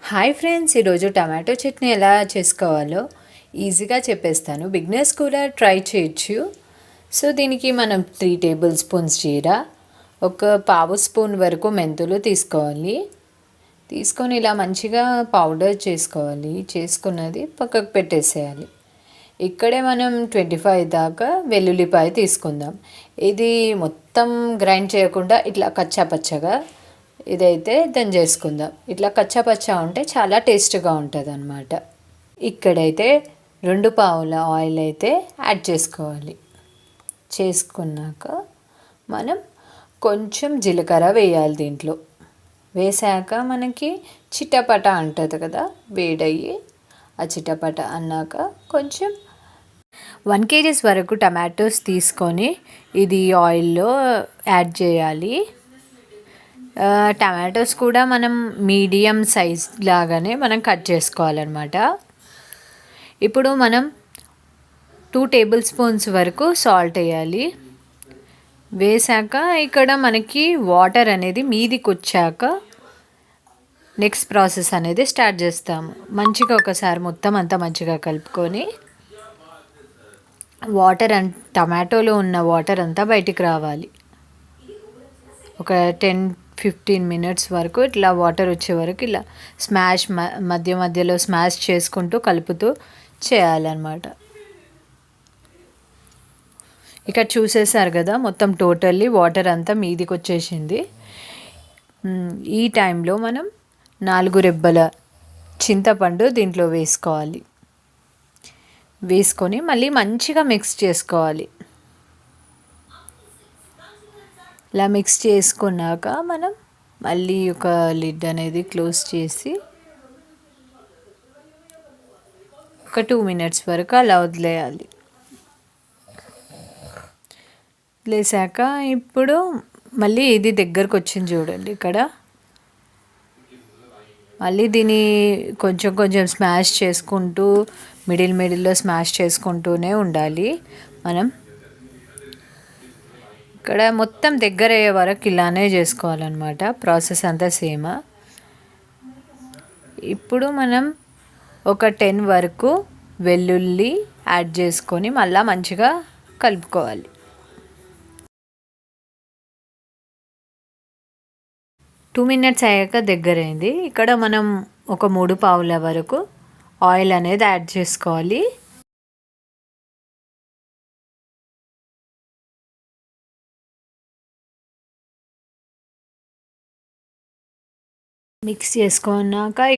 Hi friends, ఈరోజు tomato chutney ఎలా చేసుకోవాలో ఈజీగా చెప్పేస్తాను. బిగినర్స్ కూడా ట్రై చేయొచ్చు. సో దీనికి మనం 3 టేబుల్ స్పూన్స్ జీరా, ఒక పావు స్పూన్ వరకు మెంతులు తీసుకోవాలి. తీసుకొని ఇలా మంచిగా పౌడర్ చేసుకోవాలి. చేసుకున్నది పక్కకు పెట్టేసేయాలి. ఇక్కడే మనం 25 దాకా వెల్లుల్లిపాయ తీసుకుందాం. ఇది మొత్తం గ్రైండ్ చేయకుండా ఇట్లా కచ్చాపచ్చగా ఇదైతే చేసుకుందాం. ఇట్లా కచ్చాపచ్చా ఉంటే చాలా టేస్ట్గా ఉంటుంది అన్నమాట. ఇక్కడైతే 2 పావుల ఆయిల్ అయితే యాడ్ చేసుకోవాలి. చేసుకున్నాక మనం కొంచెం జీలకర్ర వేయాలి దీంట్లో. వేసాక మనకి చిటపట అంటుంది కదా, వేడయ్యి ఆ చిటపట అన్నాక కొంచెం 1 kg వరకు టమాటోస్ తీసుకొని ఇది ఆయిల్లో యాడ్ చేయాలి. టమాటోస్ కూడా మనం మీడియం సైజ్ లాగానే మనం కట్ చేసుకోవాలన్నమాట. ఇప్పుడు మనం 2 టేబుల్ స్పూన్స్ వరకు సాల్ట్ వేయాలి. వేసాక ఇక్కడ మనకి వాటర్ అనేది మీదికి వచ్చాక నెక్స్ట్ ప్రాసెస్ అనేది స్టార్ట్ చేస్తాము. మంచిగా ఒకసారి మొత్తం అంతా మంచిగా కలుపుకొని టమాటోలో ఉన్న వాటర్ అంతా బయటికి రావాలి. ఒక 10-15 మినిట్స్ వరకు ఇట్లా వాటర్ వచ్చే వరకు ఇలా మధ్యలో స్మాష్ చేసుకుంటూ కలుపుతూ చేయాలన్నమాట. ఇక్కడ చూసేసారు కదా, మొత్తం టోటల్లీ వాటర్ అంతా మీదికి వచ్చేసింది. ఈ టైంలో మనం 4 రెబ్బల చింతపండు దీంట్లో వేసుకోవాలి. వేసుకొని మళ్ళీ మంచిగా మిక్స్ చేసుకోవాలి. ఇలా మిక్స్ చేసుకున్నాక మనం మళ్ళీ ఒక లిడ్ అనేది క్లోజ్ చేసి ఒక 2 మినిట్స్ వరకు అలా వదిలేయాలి. వదిలేసాక ఇప్పుడు మళ్ళీ ఇది దగ్గరకు వచ్చింది చూడండి. ఇక్కడ మళ్ళీ దీన్ని కొంచెం స్మాష్ చేసుకుంటూ మిడిల్లో స్మాష్ చేసుకుంటూనే ఉండాలి. మనం ఇక్కడ మొత్తం దగ్గర అయ్యే వరకు ఇలానే చేసుకోవాలన్నమాట. ప్రాసెస్ అంతా సేమ్. ఇప్పుడు మనం ఒక 10 వరకు వెల్లుల్లి యాడ్ చేసుకొని మళ్ళీ మంచిగా కలుపుకోవాలి. 2 మినిట్స్ అయ్యాక దగ్గరైంది. ఇక్కడ మనం ఒక 3 పావుల వరకు ఆయిల్ అనేది యాడ్ చేసుకోవాలి. మిక్స్ చేసుకున్నాక